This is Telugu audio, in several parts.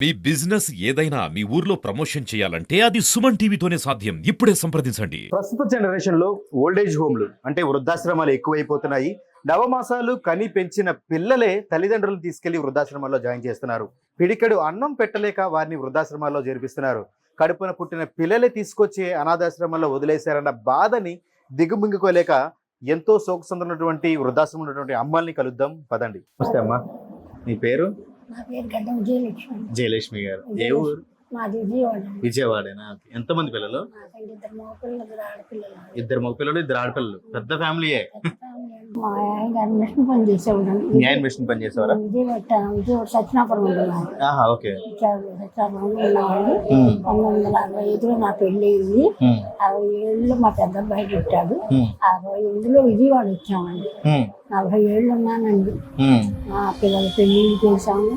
మీ బిజినెస్ ఏదైనా మీ ఊర్లో ప్రమోషన్ చేయాలంటే అది సుమన్ టీవీతోనే సాధ్యం. ఇప్పుడే సంప్రదించండి. ప్రస్తుత జనరేషన్ లో ఓల్డేజ్ హోమ్లు అంటే వృద్ధాశ్రమాలు ఎక్కువైపోతున్నాయి. నవమాసాలు కని పెంచిన పిల్లలే తల్లిదండ్రులను తీసుకెళ్లి వృద్ధాశ్రమాల్లో జాయిన్ చేస్తున్నారు. పిడికెడు అన్నం పెట్టలేక వారిని వృద్ధాశ్రమాల్లో చేర్పిస్తున్నారు. కడుపున పుట్టిన పిల్లలే తీసుకొచ్చి అనాథాశ్రమాల్లో వదిలేశారన్న బాధని దిగుమింగుకోలేక ఎంతో శోకసందున్నటువంటి వృద్ధాశ్రమం ఉన్నటువంటి అమ్మల్ని కలుద్దాం పదండి. నమస్తే అమ్మా, మీ పేరు? నా పేరు గడ్డం జయలక్ష్మి. జయలక్ష్మి గారు. ఏ ఊరు? మాది విజయవాడ. విజయవాడేనా? ఎంతమంది పిల్లలు? నాకంటే ఇద్దరు మగపిల్లలు, ఇద్దరు ఆడపిల్లలు. ఇద్దరు మగపిల్లలు, ఇద్దరు ఆడపిల్లలు. పెద్ద ఫ్యామిలీయే. మా ఆయన గారు మిషన్ పని చేసేవాడు. న్యాయం మిషన్ పని చేసేవారా? విజయవాడ సత్యనాపురం ఉండేవాడు. ఓకే. సత్యనాపురంలో ఉన్నవాడు. 1965లో నా పెళ్లి అయింది. 67లో మా పెద్ద అబ్బాయి పుట్టాడు. 68లో విజయవాడ వచ్చామండి. 40 ఏళ్ళు ఉన్నానండి. మా పిల్లల పెళ్లి చేసాము.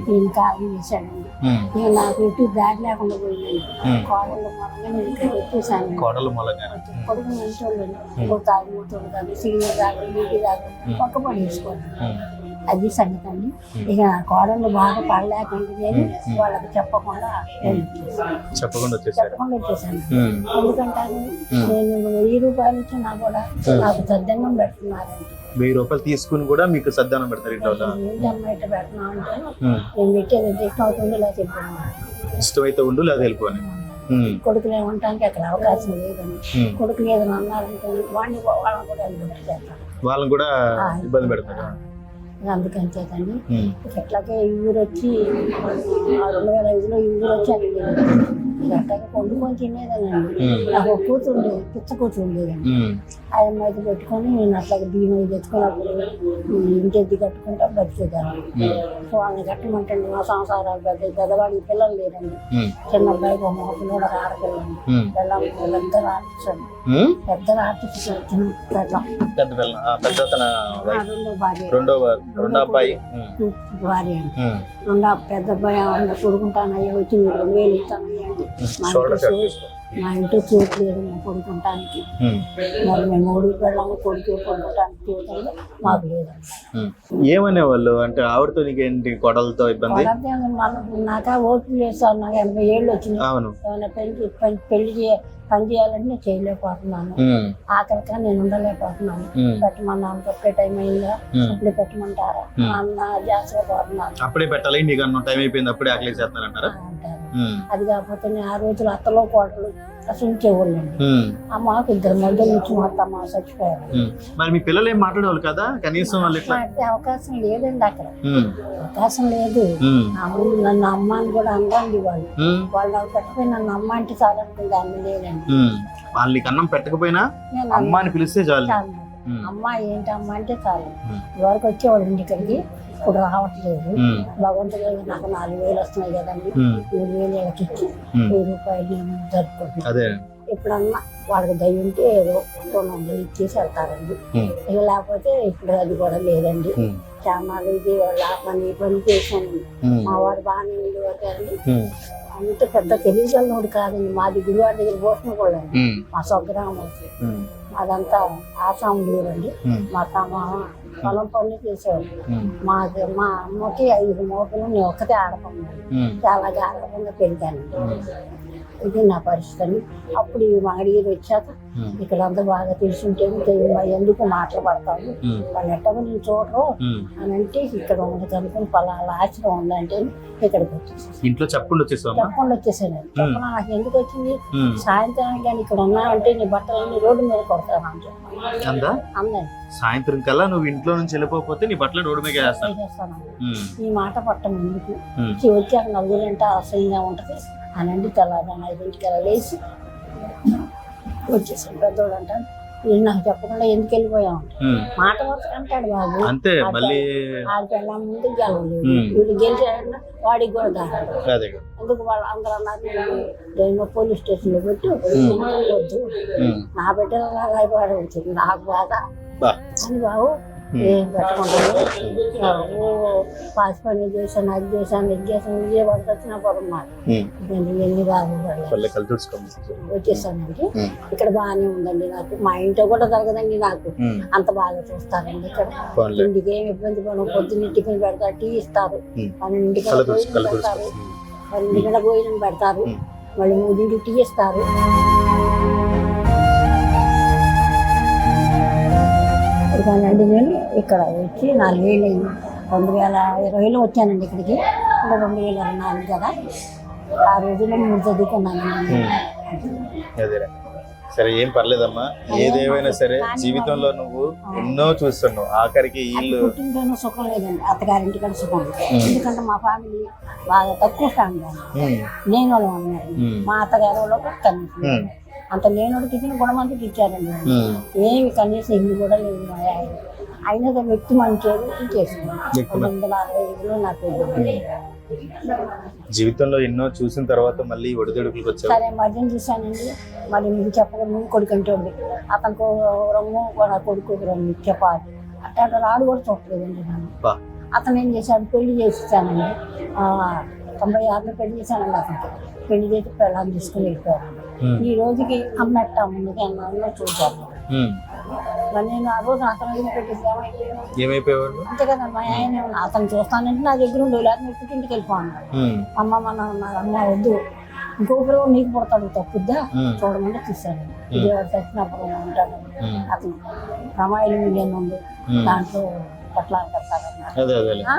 నేను కాలం చేశానండి. నేను నాకు ఎటు దారి లేకుండా పోయిందండి. కోడళ్ళ మూలంగా నేను ఇక్కడ వచ్చేసాను. కోడళ్ళ మూలంగా కొడుకు మంచోళ్ళు తాగుతోడు కాదు, సీనియర్ తాగు, నీటి తాగు, పక్క పని చేసుకోండి. అది సంగతి అండి. ఇక కోడళ్ళు బాగా పడలేకండి నేను వాళ్ళకి చెప్పకుండా వచ్చేసాను. ఎందుకంటారు నేను 1000 రూపాయలు ఇచ్చినా కూడా నాకు సద్దన్నం పెడుతున్నారండి. 1000 రూపాయలు తీసుకుని కూడా మీకు సద్దానం పెడతారు ఇంట్లో? ఇట్లా పెడుతున్నా అంటే నేను పెట్టేది ఇష్టం అవుతుంది ఇలా చెప్పాను. ఇష్టమైతే ఉండు లేదా వెళ్ళిపోని. కొడుకులు ఏమంటానికి అక్కడ అవకాశం లేదని. కొడుకులు ఏదైనా అన్నారంటే వాళ్ళని కూడా వాళ్ళని కూడా ఇబ్బంది పెడతారు. అందుకని చేతండి ఎట్లాగే ఈ ఊరు వచ్చి 2005లో ఈ ఊరు వచ్చి అది అట్లాగే వండుకొని తినేదానండి. నాకు ఒక కూతురు ఉండేది, పిచ్చ కూతురు ఉండేదండి. ఆ అమ్మాయికి పెట్టుకొని నేను అట్లాగే బియ్యం తెచ్చుకున్నప్పుడు ఇంటి కట్టుకుంటా బతికేదాన్ని. వాళ్ళని కట్టమంటే మా సంసారాలు పెద్దవాడికి పిల్లలు లేరండి. చిన్న అబ్బాయికి ఒక మగ పిల్లడు, ఒక ఆడపిల్లండి. పెద్దలు ఆర్టిస్ట్ పెద్దలు ఆర్టిస్ట్ భార్య అండి. పెద్ద అబ్బాయి కొడుకుంటానయ్యా వచ్చి 2000 ఇస్తానయ్యా అంటే మా ఇంట్లో చోటు లేదు మేము కొడుకుంటానికి. మరి మేము 3 పిల్లలు కొడుకు కొడుకుంటానికి చూడండి మాకు లేదండి. ఏమనేవాళ్ళు అంటే ఆవిడతో నీకేంటి కొడలతో ఇబ్బంది? నాకు ఓట్లు చేస్తాను. నాకు 80 ఏళ్ళు వచ్చినాయి. ఏమైనా పెళ్లి పని చేయాలంటే నేను చేయలేకపోతున్నాను. ఆఖరికా నేను ఉండలేకపోతున్నాను. పెట్టమన్నాను, పెట్టే టైం అయిందా అప్పుడే పెట్టమంటారా అన్న జాస్తిగా పోతున్నాను. అప్పుడే పెట్టాలి, నీకు అన్న టైం అయిపోయింది అప్పుడే ఆకలి చేస్తానంటారా అంటారు. అది కాకపోతే నేను ఆ రోజులు అత్తలో కోటలు అసలుంచేవాళ్ళండి. మాకు 2 మధ్యలో నుంచి మొత్తం మా చచ్చిపోయారు. మరి మీ పిల్లలు ఏం మాట్లాడేవాళ్ళు కదా కనీసం? వాళ్ళు అవకాశం లేదండి అక్కడ, అవకాశం లేదు. నన్ను అమ్మ అని కూడా అందండి వాళ్ళు. వాళ్ళు పెట్టకపోయి నన్ను అమ్మ అంటే చాలా అనుకుంది, అమ్మ లేదండి. వాళ్ళకి అన్నం పెట్టకపోయినా అమ్మ అని పిలిస్తే చాలు. అమ్మ ఏంటి అమ్మ అంటే చాలు. ఇవరకు వచ్చేవాళ్ళు ఇంటికి, ఇప్పుడు రావట్లేదు. భగవంతుడు నాకు 4000 వస్తున్నాయి కదండి, 3000 ఇళ్ళకి ఇచ్చి 1000 రూపాయలు జరుపుకుంటున్నాను. ఎప్పుడన్నా వాళ్ళకి దయ ఉంటే ఏదో 200 ఇచ్చేసి వెళ్తారండి. ఇక లేకపోతే ఇప్పుడు అది కూడా లేదండి. చామాలు ఇది వాళ్ళ పని చేశానండి. మా వాడు బాగానే ఉండేవారు కదండి. అంత పెద్ద తెలియజల్లోడు కాదండి. మాది గుడివాడ దగ్గర పోసిన కూడా మా స్వగ్రామం అదంతా ఆసాం ఊరండి. మా పొలం పనులు చేసేవాళ్ళు. మా అమ్మకి 5 మోపిలు, నేను ఒక్కతే ఆడపన్నాను. చాలా గారపంగా పెరిగానండి. ఇది నా పరిస్థితి. అప్పుడు ఈ మాడిగిరి వచ్చాక ఇక్కడంతా బాగా తెలుసుంటే ఎందుకు మాట్లాడతాను వాళ్ళు ఎట్టగా నేను చూడరు అని అంటే ఇక్కడ ఉండదు అనుకుని పలానా ఆశ్రమం ఉందంటే ఇక్కడికి వచ్చేసాను. ఇంట్లో చెప్పకుండా వచ్చేసాను. చెప్పకుండా నాకు ఎందుకు వచ్చింది? సాయంత్రానికి కానీ ఇక్కడ ఉన్నానంటే నీ బట్టలన్నీ రోడ్డు మీద కొడతాను అంటే అందండి. సాయంత్రం కల్లా నువ్వు ఇంట్లో నుంచి వెళ్ళిపోతే నీ బట్టలు రోడ్డు మీద వేస్తాను. ఈ మాట పట్టం ఎందుకు వచ్చాక నలుగురంటే అసహ్యంగా ఉంటది అని అంటే తెల్లారి 5ంటికి లేచి వచ్చేసాను. పెద్దోడు అంటాడు, వీళ్ళు నాకు చెప్పకుండా ఎందుకు వెళ్ళిపోయావు మాట వరకు అంటాడు బాబు. అంతే. మళ్ళీ ఆడికెళ్ళా ముందు గెలవలేదు, వీళ్ళు గెలిచాడన్నా వాడికి కూడా దాడు. ఎందుకు వాళ్ళు అందరూ అన్నారు పోలీస్ స్టేషన్లో పెట్టి వద్దు నా బిడ్డలు భయపడి వచ్చింది నాకు బాధ అని బాబు. ఏం పెట్టుకుంటాను పాస్ పని చేశాను, అది చేశాను, ఇది చేశాను. విజయవాడ వచ్చిన పొలం మాట నేను ఎన్ని బాగుండాలి వచ్చేసానండి. ఇక్కడ బాగానే ఉందండి నాకు. మా ఇంట్లో కూడా జరగదండి నాకు. అంత బాగా చూస్తారండి ఇక్కడ. ఇంటికి ఏమి ఇబ్బంది పడడం, పొద్దున్న టిఫిన్ పెడతారు, టీ ఇస్తారు, 12ంటికి పెడతారు. ఇక్కడ భోజనం పెడతారు, మళ్ళీ 3ంటికి టీ ఇస్తారు. ఇదిగోనండి నేను ఇక్కడ వచ్చి 4 ఏళ్ళు అయింది. 2020లో వచ్చానండి ఇక్కడికి. ఇప్పుడు 2024 కదా, ఆ రోజుల్లో 3 చదువుకున్నానండి. అదేరా. సరే ఏం పర్లేదమ్మా, ఏదేమైనా సరే జీవితంలో నువ్వు ఎన్నో చూస్తున్నావు. ఆఖరికి వీళ్ళు పుట్టింటేనో సుఖం లేదండి, అత్తగారింటి కూడా సుఖం లేదు. ఎందుకంటే మా ఫ్యామిలీ బాగా తక్కువ ఫ్యామిలీ అండి. లేని వాళ్ళు ఉన్నారు, మా అత్తగారు వాళ్ళు కూడా కనీసం అంత లేనోడికి ఇచ్చిన గుణమంతకి ఇచ్చారండి. ఏమి కనీసం ఇల్లు కూడా లేదు మా ఆయన. అయినా సరే వ్యక్తి మంచిది చేసుకున్నాను. 265లో నాకు జీవితంలో ఎన్నో చూసిన తర్వాత మళ్ళీ ఒడిదొడుకులకు వచ్చావు. సరే మధ్యన చూశానండి. మరి మీకు చెప్పకుండా కొడుకు అంటే ఉంది, అతనికి రమ్ము కొడుకు రమ్ము చెప్పాలి అట్లా రాడు కూడా చూడలేదండి నన్ను. అతను ఏం చేశాడు, పెళ్లి చేసిచ్చానండి. 96లో పెళ్లి చేశానండి. అతనికి పెళ్లి చేసి పెళ్ళాన్ని తీసుకుని వెళ్ళిపోయాను. ఈ రోజుకి అమ్మట్ట ముందుకి అన్న చూశాను. మరి నేను ఆ రోజు అతను పెట్టేసి ఏమైపోయాడు అంతే కదా. మా ఆయన అతను చూస్తానంటే నా దగ్గర ఉండే లేకపోతే పుట్టింటికి వెళ్ళిపోయాను. అమ్మ అమ్మ వద్దు, ఇంకొకరు నీకు పుడతాడు తప్పుద్దా చూడమంటే చూశాను. విజయవాడ చచ్చినప్పుడు ఉంటాడు అతను. రమాయిలు మిలియన్ ఉంది, దాంట్లో పట్లాలు కట్టాలన్నా.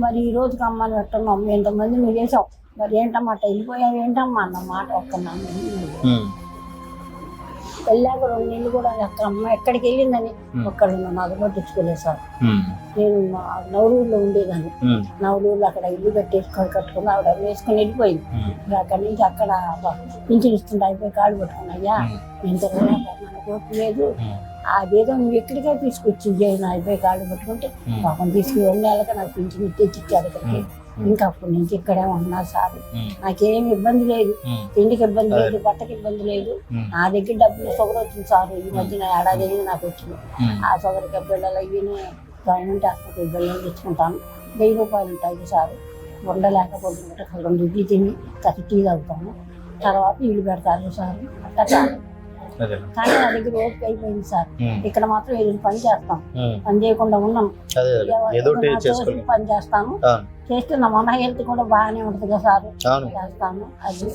మరి ఈ రోజుకి అమ్మని పెట్టను, అమ్మ ఎంతమంది నువ్వు చేసావు, మరి ఏంటమ్మా వెళ్ళిపోయావు ఏంటమ్మా అన్న మాట ఒక్కన్నాను. వెళ్ళాక 2 నెలలు కూడా అక్కడ అమ్మ ఎక్కడికి వెళ్ళిందని ఒక్కడు నగలో తెచ్చుకోలేదు సార్. నేను నవలూరులో ఉండేదాన్ని. నవలూరులో అక్కడ ఇల్లు కట్టుకుని ఆవిడ వేసుకుని వెళ్ళిపోయింది. అక్కడి నుంచి అక్కడ పింఛన్ ఇస్తుంటే అయిపోయి కాళ్ళు పట్టుకున్నాయ్యా ఎంత మనకు లేదు, అదేదో నువ్వు ఎక్కడికే తీసుకొచ్చి అయిపోయి కాళ్ళు పట్టుకుంటే పాపం తీసుకుని 2 నెలలకి నాకు పింఛన్ తెచ్చిచ్చాడు ఇక్కడికి. ఇంకా అప్పటి నుంచి ఇక్కడే ఉన్నా సార్. నాకేం ఇబ్బంది లేదు, తిండికి ఇబ్బంది లేదు, బట్టకి ఇబ్బంది లేదు. నా దగ్గర డబ్బులు షుగర్ వచ్చింది సార్. ఈ మధ్యన ఏడాది అయింది నాకు వచ్చింది. ఆ షుగర్కి బిళ్ళలు అయ్యి గవర్నమెంట్ హాస్పిటల్ బిళ్ళలు తెచ్చుకుంటాను. 1000 రూపాయలు ఉంటాయి సార్. ఉండలేకపోతుంటే 2 ఇడ్లీ తిని టీ తాగుతాను, తర్వాత ఇల్లు పెడతారు సార్. అట్లా చాలు. కానీ నా దగ్గర ఓపిక అయిపోయింది సార్. ఇక్కడ మాత్రం ఏదో పని చేస్తాం, పని చేయకుండా ఉన్నాం. పని చేస్తాను, చేస్తే నా మన హెల్త్ కూడా బాగానే ఉంటుంది కదా సార్. చేస్తాను. అది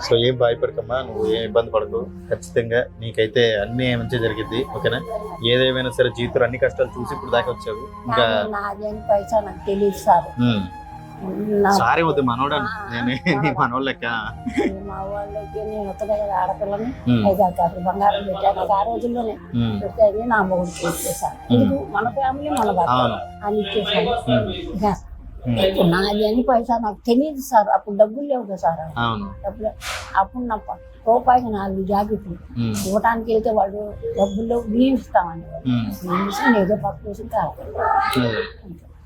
సో ఏం భయపడకమ్మా, నువ్వు ఏం ఇబ్బంది పడకు. ఖచ్చితంగా నీకైతే అన్ని మంచిగా జరిగింది. ఓకేనా? ఏదేమైనా సరే జీవితంలో అన్ని కష్టాలు చూసి ఇప్పుడు దాకా వచ్చావు. ఇంకా నాదేం పైసా నాకు తెలియదు సార్. సారీ వద్దు, మనోడు నీ మనోళ్ళు లెక్క. మా వాళ్ళకి నేను వస్తుందా కదా ఆడపిల్లని, అసలు బంగారం పెట్టాను ఆ రోజుల్లోనే పెడితే నా మొగుడు చేసేసాను. ఇది మన ఫ్యామిలీ మన భర్త అని ఇచ్చేసాను. ఇప్పుడు నాది అని పైసా నాకు తెలియదు సార్. అప్పుడు డబ్బులు లేవు కదా సార్. డబ్బులు అప్పుడు నా రూపాయికి 4 జాకెట్లు ఇవ్వటానికి వెళ్తే వాళ్ళు డబ్బుల్లో బియ్యం ఇస్తామని బియ్యం ఏదో పక్క వేసి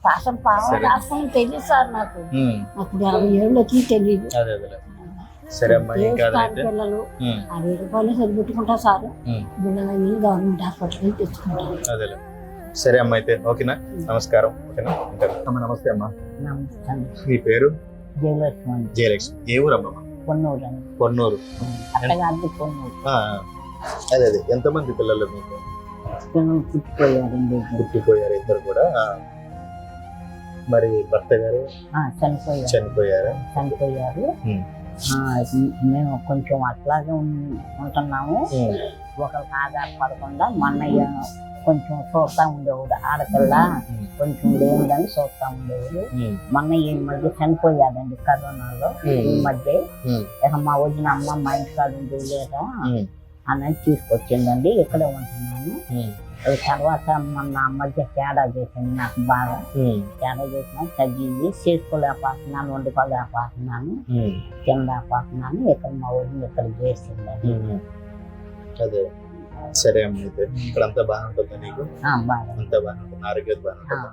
అసలు పాపం రాసుకొని తెలియదు సార్. నాకు అప్పుడు 50 ఏళ్ళు వచ్చి తెలియదు. పిల్లలు 60 రూపాయలు సరిపెట్టుకుంటా సార్. బిడ్డలని గవర్నమెంట్ హాస్పిటల్ తెచ్చుకుంటాను. సరే అమ్మ, అయితే ఓకేనా? నమస్కారం. ఓకేనా? నమస్తే అమ్మా. నమస్తే. మీ పేరు? జయలక్ష్మి. జయలక్ష్మి. ఏ ఊరు అమ్మ? పొన్నూరు అండి. పొన్నూరు. అత్తగారి పొన్నూరు. అదే ఎంతమంది పిల్లలు మీకు? పుట్టిపోయారండి. పుట్టిపోయారు ఇద్దరు కూడా. మరి భర్త గారు చనిపోయారు. మేము కొంచెం అట్లాగే ఉంటున్నాము. ఒకరికి ఆధారపడకుండా మా అన్నయ్య కొంచెం చూస్తా ఉండేవాడు. ఆడపిల్ల కొంచెం లేదని చూస్తా ఉండేవాడు. మా అన్నయ్య ఈ మధ్య చనిపోయాడండి కరోనాలో. ఈ మధ్య ఇక మా వదిన అమ్మ మా ఇంటికాడ ఉండేది లేదా అన్నది తీసుకొచ్చిందండి. ఇక్కడే ఉంటున్నాను. తర్వాత మొన్న మధ్య తేడా చేసింది నాకు బాగా. తేడా చేసినా తగ్గింది. చేసుకోలేకపోతున్నాను, వండుకోలేకపోతున్నాను, తినలేకపోతున్నాను. ఇక్కడ మా ఊరిని ఇక్కడ చేసిందండి. అదే. సరే అమ్మ, అయితే ఇక్కడ అంతా బాగా ఉంటుందా నీకు? బాగా. అంతా బాగా ఉంటుంది, ఆరోగ్యం బాగా ఉంటుంది.